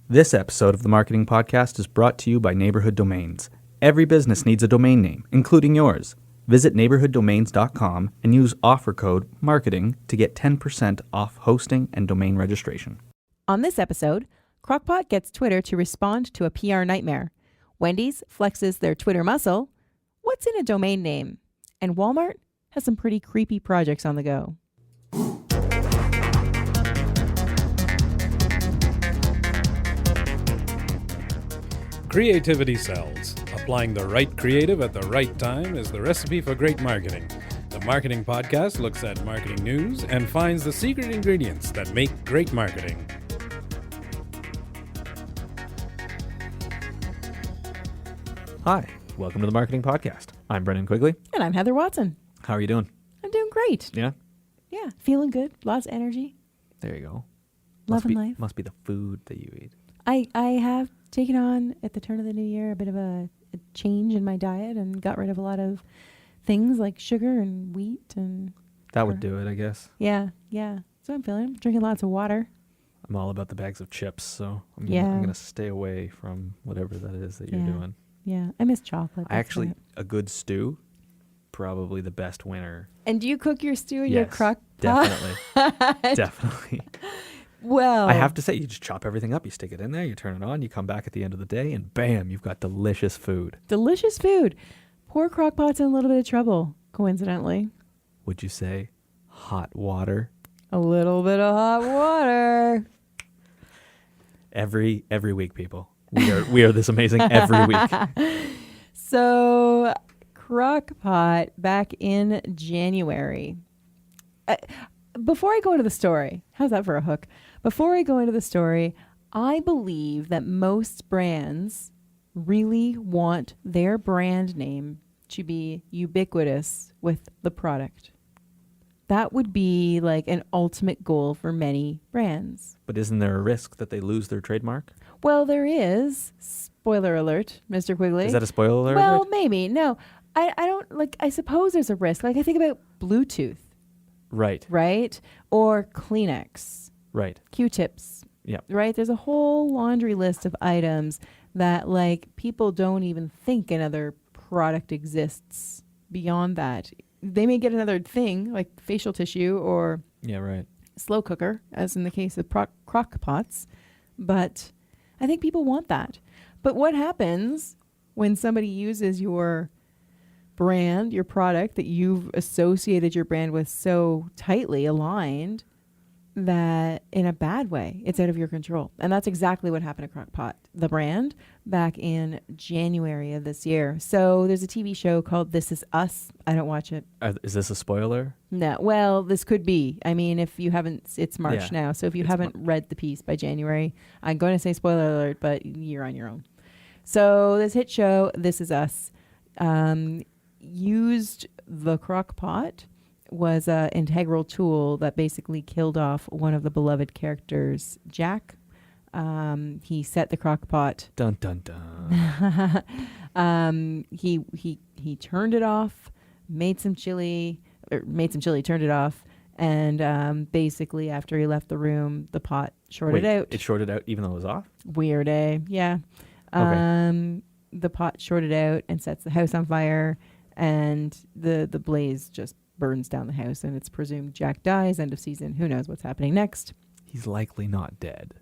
This episode of the Marketing Podcast is brought to you by Neighborhood Domains. Every business needs a domain name, including yours. Visit neighborhooddomains.com and use offer code MARKETING to get 10% off hosting and domain registration. On this episode, CrockPot gets Twitter to respond to a PR nightmare. Wendy's flexes their Twitter muscle. What's in a domain name? And Walmart has some pretty creepy projects on the go. Creativity sells. Applying the right creative at the right time is the recipe for great marketing. The Marketing Podcast looks at marketing news and finds the secret ingredients that make great marketing. Hi, welcome to the Marketing Podcast. I'm Brendan Quigley. And I'm Heather Watson. How are you doing? I'm doing great. Yeah? Yeah, feeling good. Lots of energy. There you go. Loving life. Must be the food that you eat. I have taken on, at the turn of the new year, a bit of a change in my diet and got rid of a lot of things like sugar and wheat. And That would do it, I guess. Yeah. So I'm drinking lots of water. I'm all about the bags of chips, so I'm Yeah. going to stay away from whatever that is that you're Yeah. doing. Yeah, I miss chocolate. A good stew, probably the best winner. And do you cook your stew in your crock pot? Definitely. Definitely. Well, I have to say, you just chop everything up, you stick it in there, you turn it on, you come back at the end of the day, and bam, you've got delicious food. delicious food. Poor Crock-Pot's in a little bit of trouble, coincidentally. Would you say hot water? A little bit of hot water. Every week, people. We are this amazing every week. So, Crock-Pot back in January. Before I go into the story, how's that for a hook? Before I go into the story, I believe that most brands really want their brand name to be ubiquitous with the product. That would be like an ultimate goal for many brands. But isn't there a risk that they lose their trademark? Well, there is. Spoiler alert, Mr. Quigley. Is that a spoiler alert? Well, maybe. No, I don't like, I suppose there's a risk. Like I think about Bluetooth, Right. or Kleenex, Right. Q-tips, Yeah. right? There's a whole laundry list of items that like people don't even think another product exists beyond that. They may get another thing like facial tissue or Yeah, right. slow cooker, as in the case of crock pots, but I think people want that. But what happens when somebody uses your brand, your product that you've associated your brand with so tightly aligned that in a bad way, it's out of your control? And that's exactly what happened to CrockPot, the brand, back in January of this year. So there's a TV show called This Is Us. I don't watch it. Is this a spoiler? No. Well, this could be. I mean, if you haven't, it's March Yeah. now. So if you haven't read the piece by January, I'm going to say spoiler alert, but you're on your own. So this hit show, This Is Us, used the crock pot, was an integral tool that basically killed off one of the beloved characters, Jack. He set the crock pot. Dun, dun, dun. He turned it off, made some chili, turned it off, and basically after he left the room, the pot shorted out. It shorted out even though it was off? Weird, eh? Yeah. Okay. The pot shorted out and sets the house on fire, and the blaze just burns down the house, and it's presumed Jack dies, end of season. Who knows what's happening next? He's likely not dead.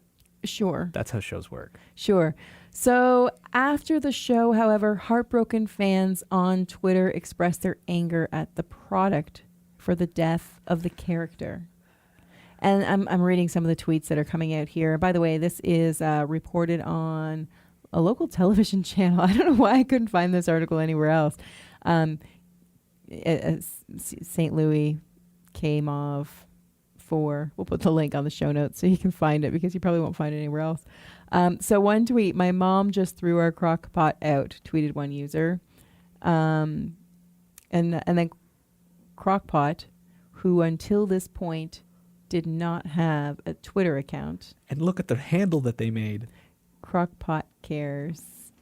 Sure. That's how shows work. Sure. So after the show, however, heartbroken fans on Twitter expressed their anger at the product for the death of the character. And I'm reading some of the tweets that are coming out here. By the way, this is reported on a local television channel. I don't know why I couldn't find this article anywhere else. St. Louis KMOV 4. We'll put the link on the show notes so you can find it, because you probably won't find it anywhere else. So one tweet, "My mom just threw our crock pot out," tweeted one user. And then CrockPot, who until this point did not have a Twitter account. And look at the handle that they made. CrockPot cares.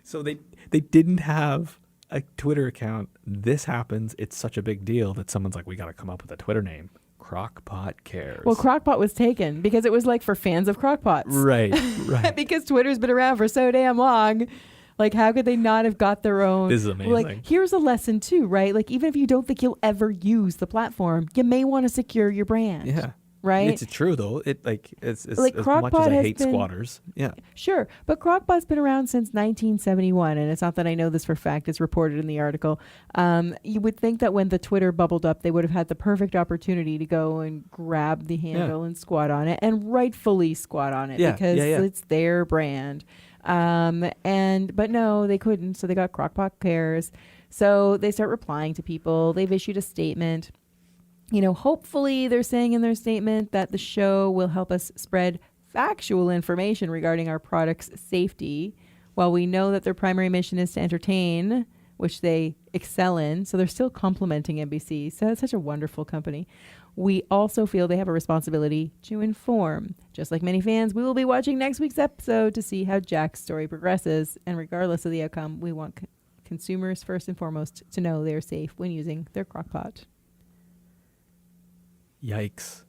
So they didn't have a Twitter account. This happens. It's such a big deal that someone's like, we got to come up with a Twitter name. CrockPot cares. Well, CrockPot was taken because it was like for fans of Crockpots. Right. Because Twitter's been around for so damn long. Like, how could they not have got their own? This is amazing. Like, here's a lesson too, right? Like, even if you don't think you'll ever use the platform, you may want to secure your brand. Yeah. Right? It's true though. It's like as much CrockPot as I has hate been- squatters. Yeah. Sure. But CrockPot's been around since 1971. And it's not that I know this for fact. It's reported in the article. You would think that when the Twitter bubbled up, they would have had the perfect opportunity to go and grab the handle and squat on it, and rightfully squat on it because it's their brand. But no, they couldn't. So they got CrockPot Cares. So they start replying to people. They've issued a statement. You know, hopefully they're saying in their statement that the show will help us spread factual information regarding our product's safety. While we know that their primary mission is to entertain, which they excel in, so they're still complimenting NBC. So it's such a wonderful company. We also feel they have a responsibility to inform. Just like many fans, we will be watching next week's episode to see how Jack's story progresses. And regardless of the outcome, we want consumers first and foremost to know they're safe when using their Crock-Pot. Yikes.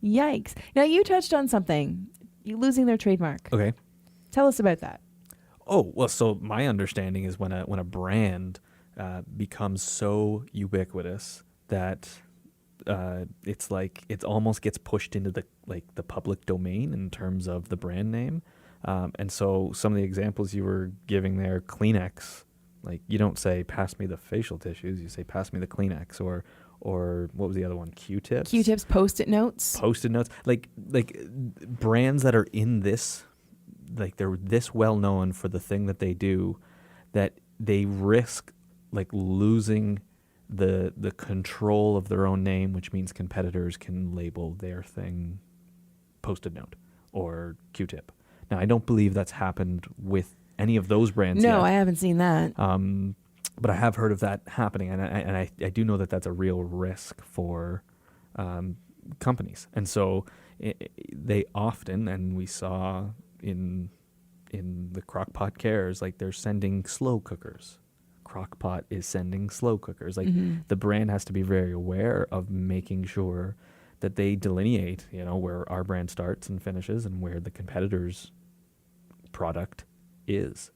Now, you touched on something. You're losing their trademark. Okay. Tell us about that. Oh, well, so my understanding is when a brand becomes so ubiquitous that it's like it almost gets pushed into the public domain in terms of the brand name. And so some of the examples you were giving there, Kleenex, like you don't say pass me the facial tissues, you say pass me the Kleenex, or what was the other one? Q-tips. Q-tips, Post-it notes. Post-it notes. Like brands that are in this, like they're this well known for the thing that they do, that they risk like losing the control of their own name, which means competitors can label their thing Post-it note or Q-tip. Now, I don't believe that's happened with any of those brands yet. No, I haven't seen that. But I have heard of that happening, and I do know that that's a real risk for companies. And so they often, and we saw in the CrockPot Cares, like they're sending slow cookers. CrockPot is sending slow cookers. Like the brand has to be very aware of making sure that they delineate, you know, where our brand starts and finishes and where the competitor's product is.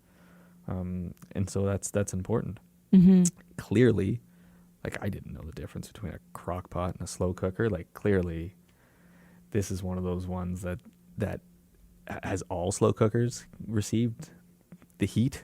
And so that's important. Clearly, like I didn't know the difference between a crock pot and a slow cooker. Like clearly, this is one of those ones that has all slow cookers received the heat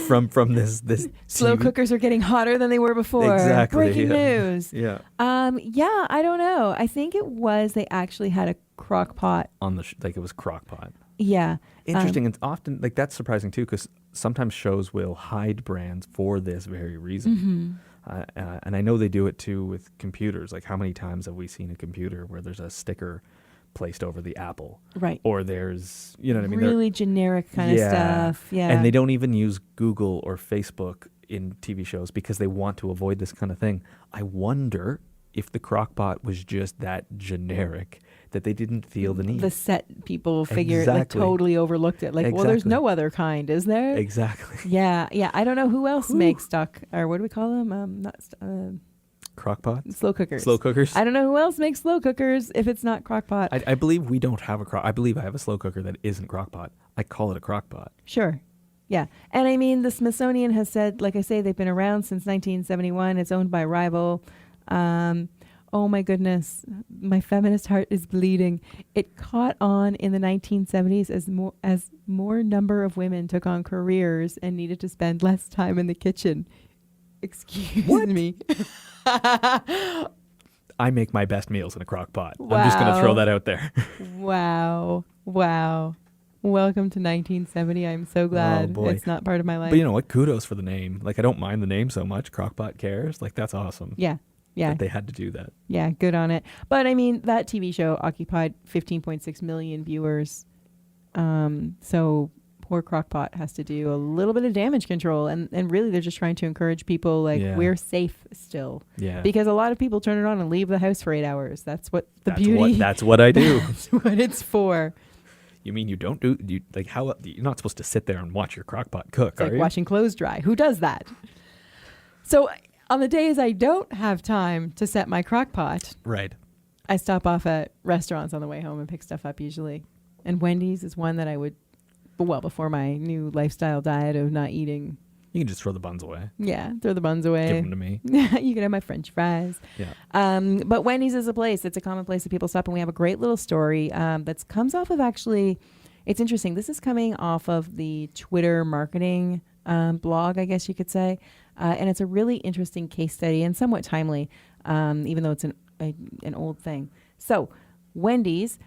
from this Slow TV? Cookers are getting hotter than they were before. Exactly. Breaking news. Yeah. Yeah, I don't know. I think it was they actually had a crock pot On the like it was crock pot. Yeah. Interesting. It's often like that's surprising too, because sometimes shows will hide brands for this very reason. And I know they do it too with computers. Like how many times have we seen a computer where there's a sticker placed over the Apple? Right. Or there's, you know what I mean? Really generic kind of stuff. Yeah. And they don't even use Google or Facebook in TV shows because they want to avoid this kind of thing. I wonder if the Crock-Pot was just that generic that they didn't feel the need. The set people figured, like, Exactly. totally overlooked it. Like, well, there's Exactly. no other kind, is there? Exactly. Yeah. I don't know who else makes or what do we call them? Crock-Pot? Slow cookers. Slow cookers? I don't know who else makes slow cookers if it's not Crock-Pot. I believe we don't have I believe I have a slow cooker that isn't Crock-Pot. I call it a Crock-Pot. Sure. Yeah. And I mean, the Smithsonian has said, like I say, they've been around since 1971. It's owned by Rival. Oh my goodness, my feminist heart is bleeding. It caught on in the 1970s as more number of women took on careers and needed to spend less time in the kitchen. Excuse me. I make my best meals in a crock pot. Wow. I'm just going to throw that out there. Wow. Welcome to 1970. I'm so glad it's not part of my life. But you know what? Kudos for the name. Like, I don't mind the name so much. Crock-Pot Cares. Like, that's awesome. Yeah. That they had to do that. Yeah, good on it. But I mean, that TV show occupied 15.6 million viewers. So poor Crock-Pot has to do a little bit of damage control. And really, they're just trying to encourage people, like, we're safe still. Yeah. Because a lot of people turn it on and leave the house for 8 hours. That's what beauty. That's what I do. That's what it's for. You mean you don't do, like, how, you're not supposed to sit there and watch your Crock-Pot cook, It's like washing clothes dry. Who does that? So On the days I don't have time to set my crock pot, Right. I stop off at restaurants on the way home and pick stuff up usually. And Wendy's is one that I would, well, before my new lifestyle diet of not eating. You can just throw the buns away. Yeah, throw the buns away. Give them to me. You can have my French fries. Yeah. But Wendy's is a place. It's a common place that people stop. And we have a great little story that comes off of actually, it's interesting. This is coming off of the Twitter marketing blog, I guess you could say. And it's a really interesting case study and somewhat timely, even though it's an old thing. So Wendy's,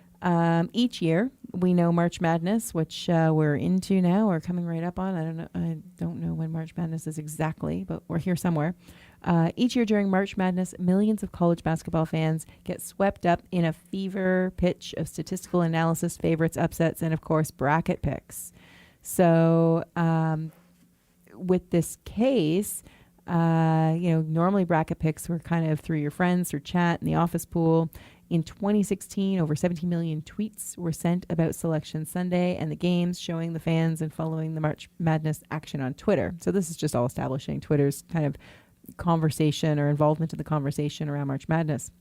each year, we know March Madness, which we're into now or coming right up on. I don't know when March Madness is exactly, but we're here somewhere. Each year during March Madness, millions of college basketball fans get swept up in a fever pitch of statistical analysis, favorites, upsets, and of course, bracket picks. So with this case, normally bracket picks were kind of through your friends or chat in the office pool. In 2016, over 17 million tweets were sent about Selection Sunday and the games, showing the fans and following the March Madness action on Twitter. So this is just all establishing Twitter's kind of conversation or involvement in the conversation around March Madness.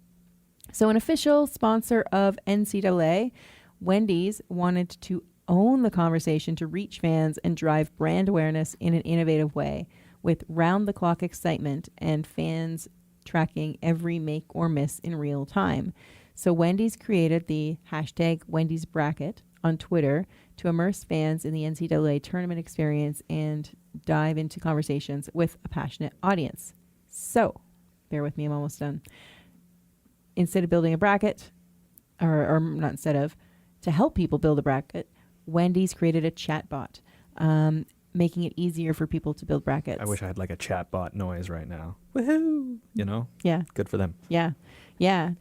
So an official sponsor of NCAA, Wendy's, wanted to own the conversation to reach fans and drive brand awareness in an innovative way, with round-the-clock excitement and fans tracking every make or miss in real time. So Wendy's created the hashtag Wendy's Bracket on Twitter to immerse fans in the NCAA tournament experience and dive into conversations with a passionate audience. So, bear with me, I'm almost done. Instead of building a bracket, or not instead of, to help people build a bracket, Wendy's created a chat bot, making it easier for people to build brackets. I wish I had like a chat bot noise right now. Woohoo! You know? Yeah. Good for them. Yeah. Yeah.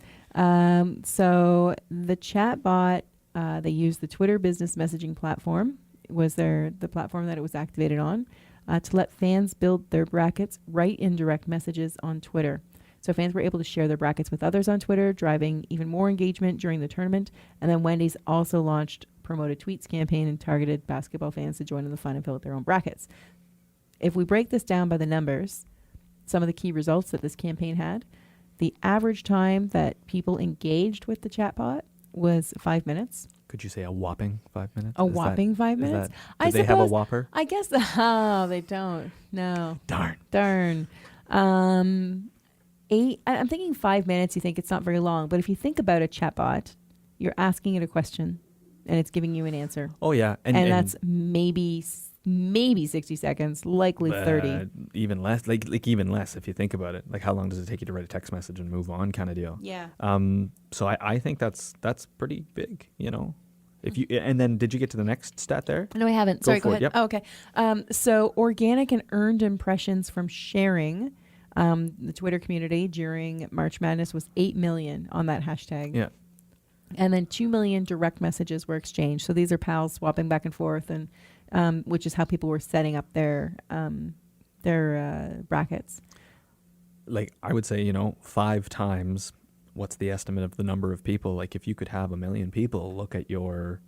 So the chat bot, they used the Twitter business messaging platform, was the platform that it was activated on, to let fans build their brackets right in direct messages on Twitter. So fans were able to share their brackets with others on Twitter, driving even more engagement during the tournament. And then Wendy's also launched promoted tweets campaign and targeted basketball fans to join in the fun and fill out their own brackets. If we break this down by the numbers, some of the key results that this campaign had, the average time that people engaged with the chatbot was 5 minutes. Could you say a whopping 5 minutes? A whopping 5 minutes? Do they have a whopper? I guess, they don't. No. Darn. I'm thinking 5 minutes, you think it's not very long. But if you think about a chatbot, you're asking it a question and it's giving you an answer. Oh, yeah. And that's maybe 60 seconds, likely 30. Even less, like even less if you think about it. Like how long does it take you to write a text message and move on kind of deal? Yeah. So I think that's pretty big, you know. If you and then did you get to the next stat there? No, I haven't. Sorry, go ahead. Yep. Oh, okay. So organic and earned impressions from sharing the Twitter community during March Madness was 8 million on that hashtag. Yeah. And then 2 million direct messages were exchanged. So these are pals swapping back and forth, and which is how people were setting up their brackets. Like I would say, 5 times. What's the estimate of the number of people? Like if you could have 1 million people look at your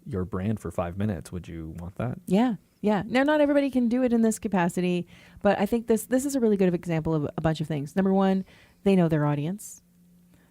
brand for 5 minutes, would you want that? Yeah. Yeah. Now, not everybody can do it in this capacity, but I think this is a really good example of a bunch of things. Number one, they know their audience.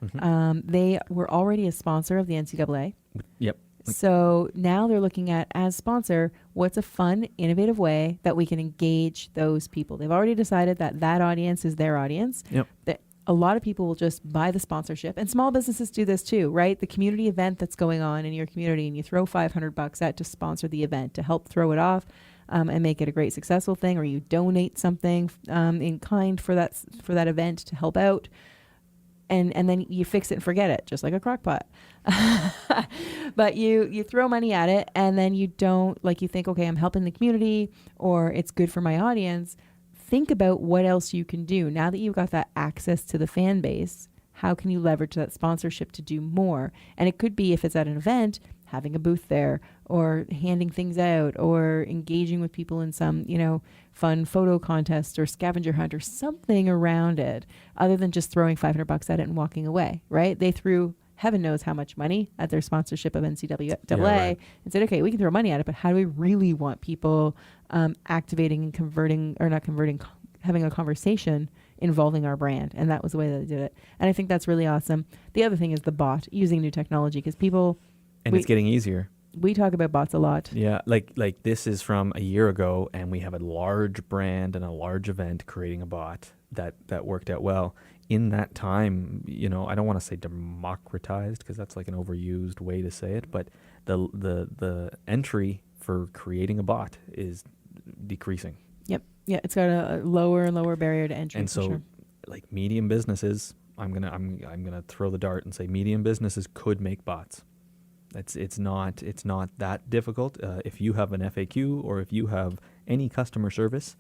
Mm-hmm. They were already a sponsor of the NCAA. Yep. So now they're looking at, as sponsor, what's a fun, innovative way that we can engage those people. They've already decided that audience is their audience. Yep. That a lot of people will just buy the sponsorship, and small businesses do this too, right? The community event that's going on in your community, and you throw $500 at to sponsor the event to help throw it off and make it a great successful thing, or you donate something in kind for that event to help out. And then you fix it and forget it, just like a crock pot. But you throw money at it, and then you don't, you think, okay, I'm helping the community, or it's good for my audience. Think about what else you can do. Now that you've got that access to the fan base, how can you leverage that sponsorship to do more? And it could be, if it's at an event, having a booth there, or handing things out, or engaging with people in some, fun photo contest or scavenger hunt or something around it, other than just throwing $500 at it and walking away, right? They threw heaven knows how much money at their sponsorship of NCAA and said, okay, we can throw money at it, but how do we really want people activating and converting, or not converting, having a conversation involving our brand. And that was the way that they did it. And I think that's really awesome. The other thing is the bot, using new technology, because people... And it's getting easier. We talk about bots a lot. Yeah, like this is from a year ago, and we have a large brand and a large event creating a bot that worked out well. In that time, I don't want to say democratized, because that's like an overused way to say it, but the entry for creating a bot is decreasing. Yep. Yeah, it's got a lower and lower barrier to entry. And so, sure. like medium businesses, I'm gonna throw the dart and say medium businesses could make bots. It's not that difficult. If you have an FAQ or if you have any customer service,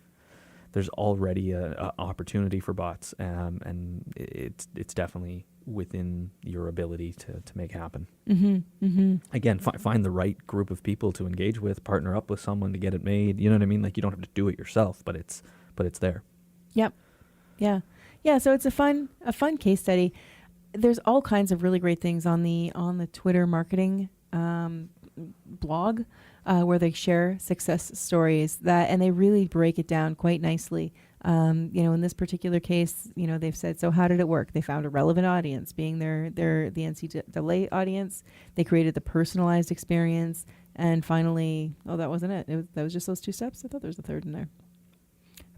there's already a opportunity for bots, and it's definitely within your ability to make happen. Mm-hmm. Mm-hmm. Again, find the right group of people to engage with, partner up with someone to get it made. You know what I mean? Like, you don't have to do it yourself, but it's there. Yep. Yeah. Yeah. So it's a fun case study. There's all kinds of really great things on the Twitter marketing blog where they share success stories and they really break it down quite nicely. In this particular case, they've said, so how did it work? They found a relevant audience, being the NCAA audience. They created the personalized experience, and finally, that wasn't it. That was just those 2 steps. I thought there was a third in there.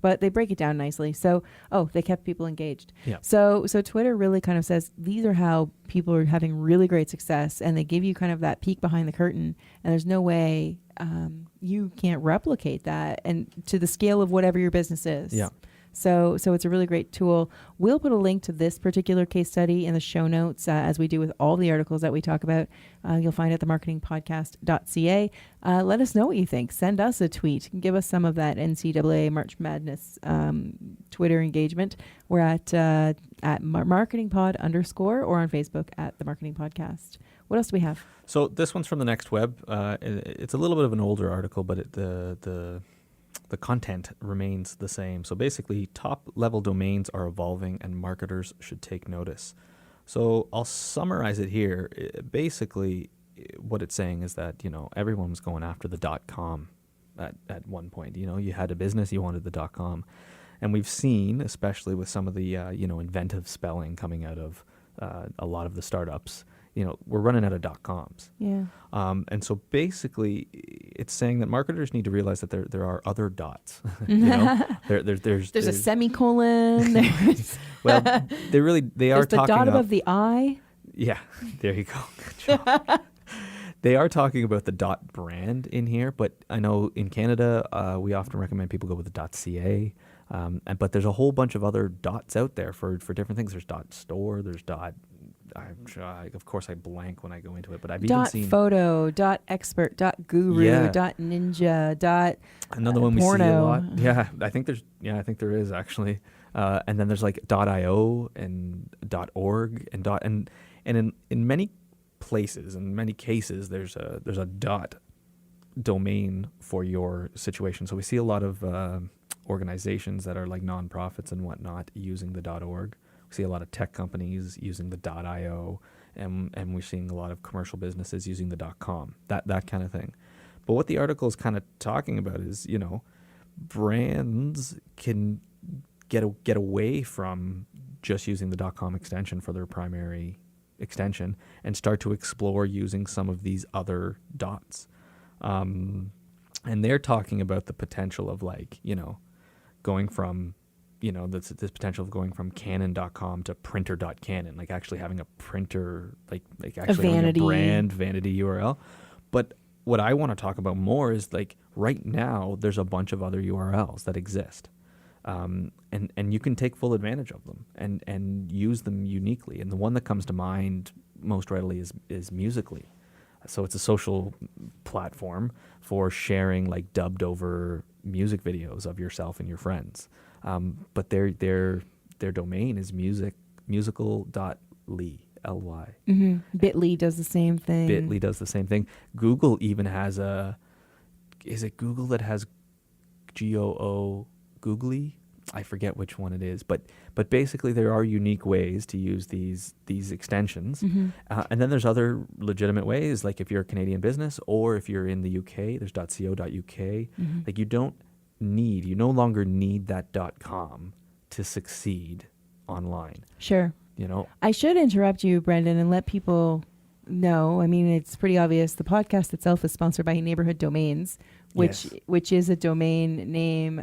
But they break it down nicely. So, they kept people engaged. Yeah. So Twitter really kind of says these are how people are having really great success, and they give you kind of that peek behind the curtain. And there's no way you can't replicate that, and to the scale of whatever your business is. Yeah. So it's a really great tool. We'll put a link to this particular case study in the show notes, as we do with all the articles that we talk about. You'll find it at themarketingpodcast.ca. Let us know what you think. Send us a tweet. Give us some of that NCAA March Madness Twitter engagement. We're at marketingpod_ or on Facebook at The Marketing Podcast. What else do we have? So this one's from the Next Web. It's a little bit of an older article, but the content remains the same. So basically, top-level domains are evolving, and marketers should take notice. So I'll summarize it here. Basically, what it's saying is that everyone was going after the .com at one point. You had a business, you wanted the .com, and we've seen, especially with some of the inventive spelling coming out of a lot of the startups. We're running out of .coms. Yeah. And so basically, it's saying that marketers need to realize that there are other dots. There's a semicolon. Well, they are there's the talking dot above the I. Yeah, there you go. Good job. They are talking about the .brand in here, but I know in Canada, we often recommend people go with the .ca. But there's a whole bunch of other dots out there for different things. There's .store, there's of course I blank when I go into it, but I've even seen .photo, .expert, .guru, Yeah. .ninja, another one we porno. see a lot. Yeah, I think there is actually. And then there's like .io and .org and in many places, in many cases, there's a domain for your situation. So we see a lot of organizations that are like nonprofits and whatnot using the .org. We see a lot of tech companies using the .io, and we're seeing a lot of commercial businesses using the .com, that kind of thing. But what the article is kind of talking about is, brands can get away from just using the .com extension for their primary extension and start to explore using some of these other dots. And they're talking about the potential of going from, this potential of going from canon.com to printer.canon, like actually having a printer, like actually having a brand vanity URL. But what I want to talk about more is right now there's a bunch of other URLs that exist. And you can take full advantage of them and use them uniquely. And the one that comes to mind most readily is Musical.ly. So it's a social platform for sharing dubbed over music videos of yourself and your friends. But their domain is musical.ly, L-Y. Mm-hmm. Bitly does the same thing. Bitly does the same thing. Google even has is it Google that has G-O-O Googly? I forget which one it is, but basically there are unique ways to use these extensions. Mm-hmm. And then there's other legitimate ways, like if you're a Canadian business or if you're in the UK, there's .co.uk. Mm-hmm. You no longer need that .com to succeed online. Sure. You know, I should interrupt you, Brendan, and let people know. I mean, it's pretty obvious. The podcast itself is sponsored by Neighborhood Domains, which is a domain name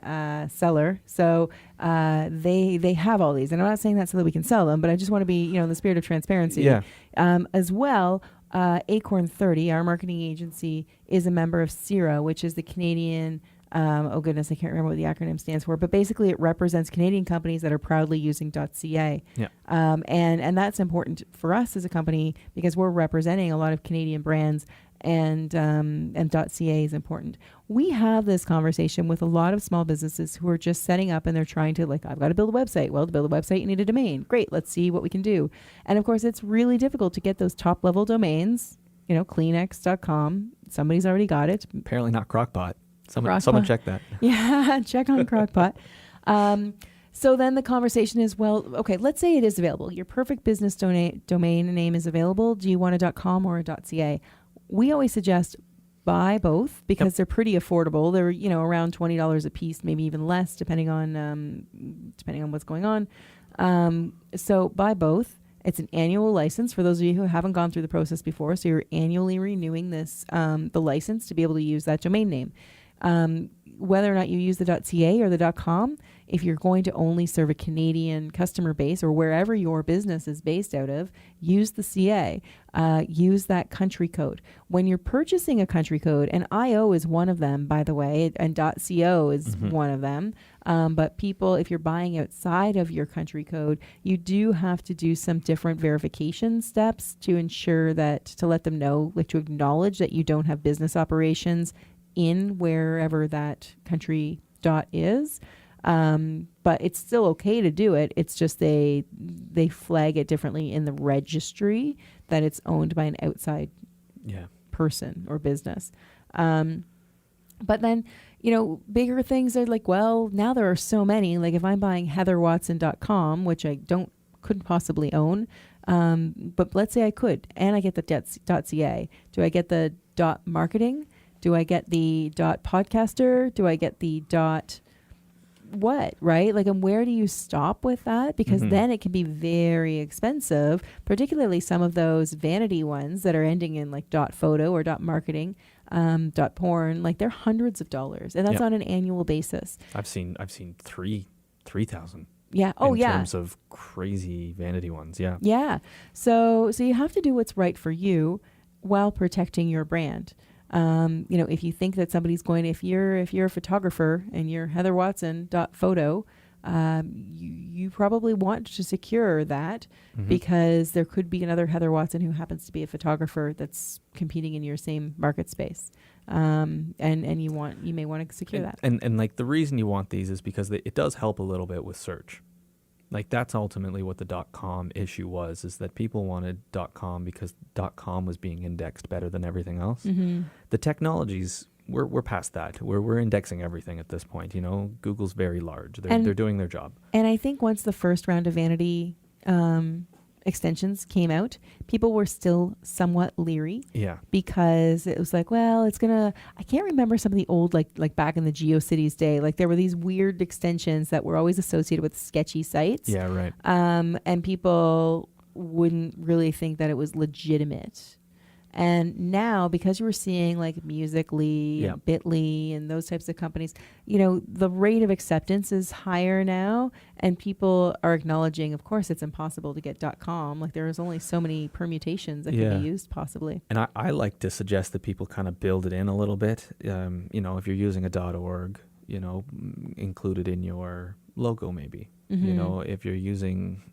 seller. So they have all these. And I'm not saying that so that we can sell them, but I just want to be, in the spirit of transparency. Yeah. As well, Acorn 30, our marketing agency, is a member of CIRA, which is the Canadian oh goodness, I can't remember what the acronym stands for, but basically it represents Canadian companies that are proudly using .ca. Yeah. And that's important for us as a company because we're representing a lot of Canadian brands, and .ca is important. We have this conversation with a lot of small businesses who are just setting up and they're trying to I've got to build a website. Well, to build a website, you need a domain. Great. Let's see what we can do. And of course, it's really difficult to get those top level domains, Kleenex.com. Somebody's already got it. Apparently not CrockPot. Someone check that. Yeah, check on CrockPot. So then the conversation is, well, okay, let's say it is available. Your perfect business domain name is available. Do you want a .com or a .ca? We always suggest buy both because they're pretty affordable. They're around $20 a piece, maybe even less, depending on what's going on. So buy both. It's an annual license for those of you who haven't gone through the process before. So you're annually renewing this the license to be able to use that domain name. Whether or not you use the .ca or the .com, if you're going to only serve a Canadian customer base or wherever your business is based out of, use the CA. Use that country code. When you're purchasing a country code, and IO is one of them, by the way, and .co is one of them, but people, if you're buying outside of your country code, you do have to do some different verification steps to ensure that, to let them know, to acknowledge that you don't have business operations in wherever that country dot is. But it's still okay to do it. It's just they flag it differently in the registry that it's owned by an outside person or business. But then, bigger things are well, now there are so many. If I'm buying heatherwatson.com, which I couldn't possibly own, but let's say I could, and I get the .ca. Do I get the .marketing? Do I get the .podcaster? Do I get the what, right? And where do you stop with that? Because then it can be very expensive, particularly some of those vanity ones that are ending in .photo or .marketing, .porn. They're hundreds of dollars, and that's on an annual basis. I've seen 3,000. Yeah. Oh, in terms of crazy vanity ones. Yeah. Yeah. So you have to do what's right for you while protecting your brand. If you think that somebody's if you're a photographer and you're heatherwatson.photo, you probably want to secure that because there could be another Heather Watson who happens to be a photographer that's competing in your same market space. And you may want to secure that. And the reason you want these is because it does help a little bit with search. That's ultimately what the .com issue was, is that people wanted .com because .com was being indexed better than everything else. The technologies, we're past that. We're indexing everything at this point. Google's very large. They're doing their job. And I think once the first round of vanity extensions came out, people were still somewhat leery. Yeah. Because it was I can't remember some of the old, like back in the GeoCities day, there were these weird extensions that were always associated with sketchy sites. Yeah, right. And people wouldn't really think that it was legitimate. And now, because you were seeing Musical.ly, and Bitly, and those types of companies, the rate of acceptance is higher now, and people are acknowledging, of course, it's impossible to get .com. There's only so many permutations that can be used, possibly. And I like to suggest that people kind of build it in a little bit. If you're using a .org, include it in your logo, maybe. If you're using,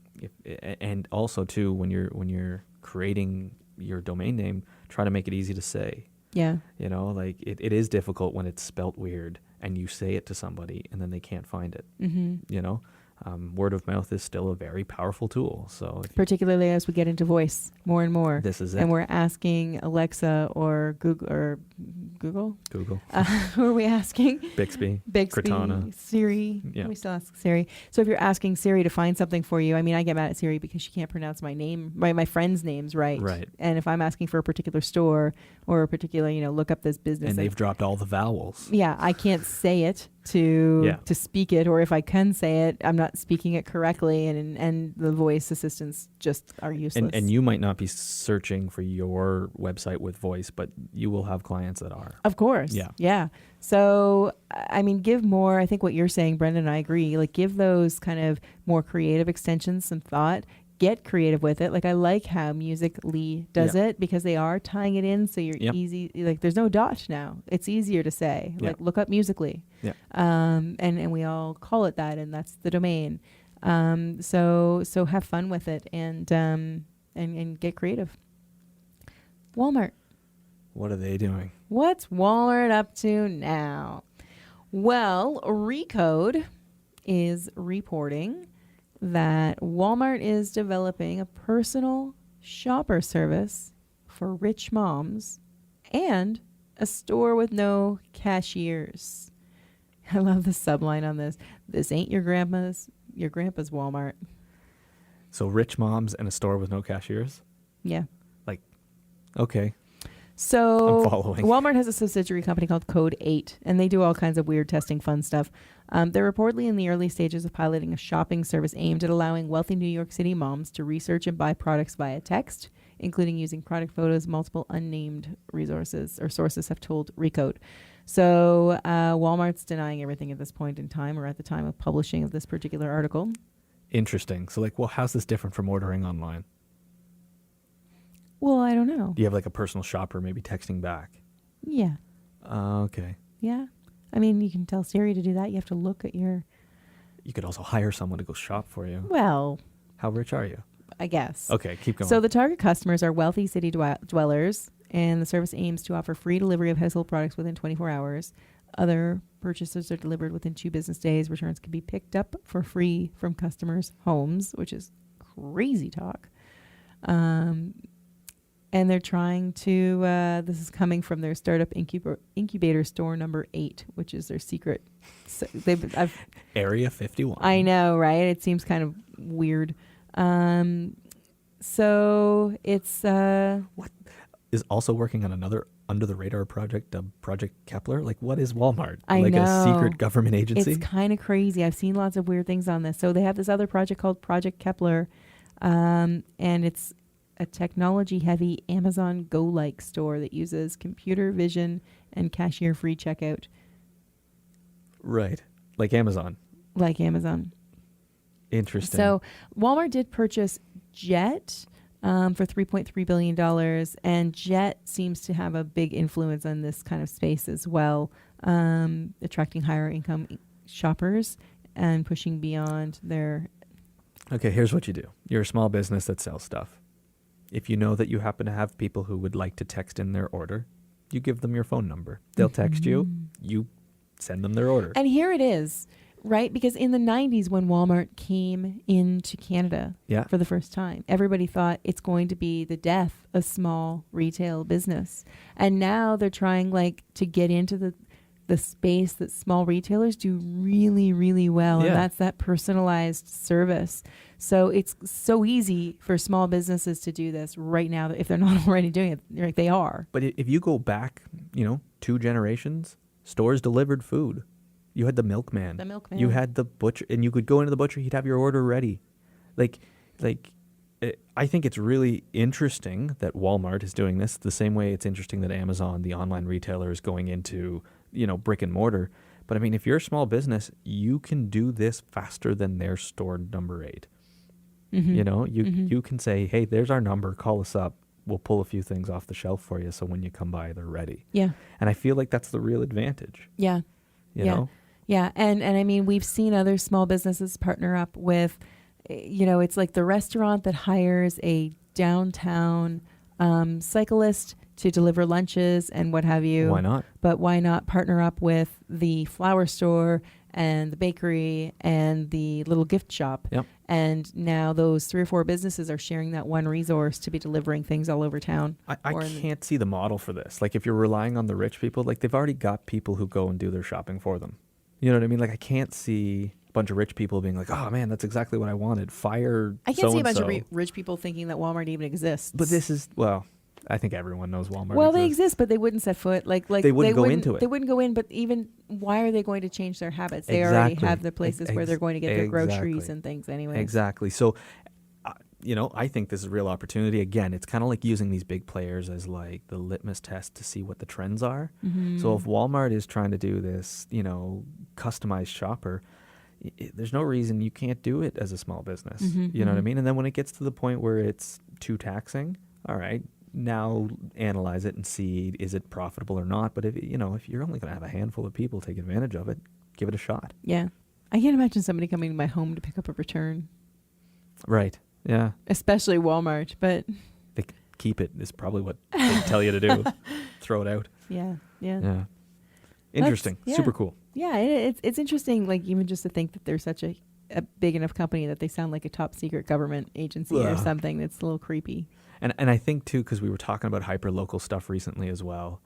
and also too, when you're creating your domain name, try to make it easy to say. Yeah. It is difficult when it's spelt weird and you say it to somebody and then they can't find it. Word of mouth is still a very powerful tool. So particularly as we get into voice more and more. This is it. And we're asking Alexa or Google. Who are we asking? Bixby, Cortana, Siri. Yeah. We still ask Siri. So if you're asking Siri to find something for you, I get mad at Siri because she can't pronounce my name, my friends' names right. Right. And if I'm asking for a particular store or a particular, look up this business. And they've dropped all the vowels. Yeah, I can't say it to speak it, or if I can say it, I'm not speaking it correctly, and the voice assistants just are useless. And you might not be searching for your website with voice, but you will have clients that are. Of course. Yeah. So, I mean, give more. I think what you're saying, Brendan, and I agree. Like, give those kind of more creative extensions some thought. Get creative with it. Like, I like how Musical.ly does it, because they are tying it in, so you're easy. Like, there's no dot now. It's easier to say. Like, look up Musical.ly. Yeah. And we all call it that, and that's the domain. So have fun with it, and get creative. Walmart. What are they doing? What's Walmart up to now? Well, Recode is reporting that Walmart is developing a personal shopper service for rich moms and a store with no cashiers. I love the subline on this. This ain't your grandpa's Walmart. So rich moms and a store with no cashiers? Yeah. Like, okay. So I'm following. Walmart has a subsidiary company called Code 8, and they do all kinds of weird testing fun stuff. They're reportedly in the early stages of piloting a shopping service aimed at allowing wealthy New York City moms to research and buy products via text, including using product photos. Multiple unnamed resources or sources have told Recode. So Walmart's denying everything at this point in time, or at the time of publishing of this particular article. Interesting. So, like, well, how's this different from ordering online? Well, I don't know. Do you have like a personal shopper maybe texting back? Yeah. Okay. Yeah. I mean, you can tell Siri to do that. You have to look at your... You could also hire someone to go shop for you. Well... How rich are you? I guess. Okay, keep going. So the target customers are wealthy city dwellers, and the service aims to offer free delivery of household products within 24 hours. Other purchases are delivered within 2 business days. Returns can be picked up for free from customers' homes, which is crazy talk. And they're trying to, this is coming from their startup incubator store number 8, which is their secret. So Area 51. I know, right? It seems kind of weird. So it's... What? Is also working on another under-the-radar project, Project Kepler? Like, what is Walmart? I like know. A secret government agency? It's kind of crazy. I've seen lots of weird things on this. So they have this other project called Project Kepler, and it's a technology-heavy Amazon Go-like store that uses computer vision and cashier-free checkout. Right. Like Amazon. Like Amazon. Interesting. So Walmart did purchase Jet for $3.3 billion, and Jet seems to have a big influence on this kind of space as well, attracting higher income shoppers and pushing beyond their... Okay, here's what you do. You're a small business that sells stuff. If you know that you happen to have people who would like to text in their order, you give them your phone number. They'll text you, you send them their order. And here it is, right? Because in the 90s, when Walmart came into Canada for the first time, everybody thought it's going to be the death of small retail business. And now they're trying to get into the space that small retailers do really, really well. And that's that personalized service. So it's so easy for small businesses to do this right now. If they're not already doing it, like they are. But if you go back, 2 generations, stores delivered food. You had the milkman. The milkman. You had the butcher, and you could go into the butcher. He'd have your order ready. I think it's really interesting that Walmart is doing this the same way it's interesting that Amazon, the online retailer, is going into, brick and mortar. But I mean, if you're a small business, you can do this faster than their store number 8. Mm-hmm. You can say, hey, there's our number. Call us up. We'll pull a few things off the shelf for you. So when you come by, they're ready. Yeah. And I feel like that's the real advantage. Yeah. You know? Yeah. And I mean, we've seen other small businesses partner up with, it's like the restaurant that hires a downtown cyclist to deliver lunches and what have you. Why not? But why not partner up with the flower store and the bakery and the little gift shop? Yep. And now those 3 or 4 businesses are sharing that one resource to be delivering things all over town. I can't see the model for this. Like, if you're relying on the rich people, like, they've already got people who go and do their shopping for them. You know what I mean? Like, I can't see a bunch of rich people being like, oh, man, that's exactly what I wanted. Fire I can't see a bunch so-and-so. of rich people thinking that Walmart even exists. But this is, well, I think everyone knows Walmart. Well, they exist, but they wouldn't set foot. Like they wouldn't go into it. They wouldn't go in. But even why are they going to change their habits? They already have the places where they're going to get their groceries and things anyway. Exactly. So, I think this is a real opportunity. Again, it's kind of like using these big players as like the litmus test to see what the trends are. Mm-hmm. So if Walmart is trying to do this, customized shopper, there's no reason you can't do it as a small business. You know what I mean? And then when it gets to the point where it's too taxing, all right, now analyze it and see, is it profitable or not? But if you're only going to have a handful of people take advantage of it, give it a shot. Yeah. I can't imagine somebody coming to my home to pick up a return. Right. Yeah. Especially Walmart, but they keep it is probably what they tell you to do. Throw it out. Yeah. Interesting. Super cool. Yeah, it's interesting, like even just to think that they're such a big enough company that they sound like a top secret government agency or something. That's a little creepy. And I think too, because we were talking about hyper local stuff recently as well.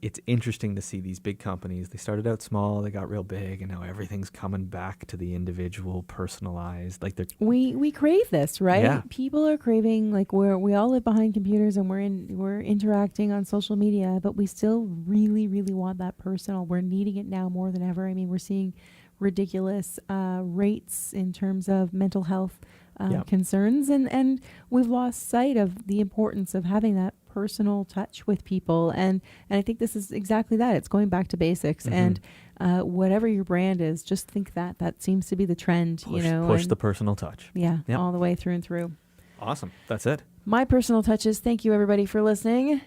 It's interesting to see these big companies. They started out small, they got real big, and now everything's coming back to the individual, personalized. Like we crave this, right? Yeah. People are craving, like we all live behind computers and we're interacting on social media, but we still really, really want that personal. We're needing it now more than ever. I mean, we're seeing ridiculous rates in terms of mental health concerns, and we've lost sight of the importance of having that personal touch with people, and I think this is exactly that. It's going back to basics, and whatever your brand is, just think that seems to be the trend. Push the personal touch. Yeah, all the way through and through. Awesome. That's it. My personal touches. Thank you everybody for listening.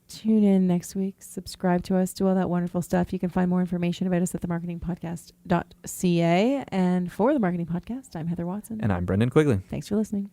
Tune in next week. Subscribe to us. Do all that wonderful stuff. You can find more information about us at themarketingpodcast.ca. And for The Marketing Podcast, I'm Heather Watson. And I'm Brendan Quigley. Thanks for listening.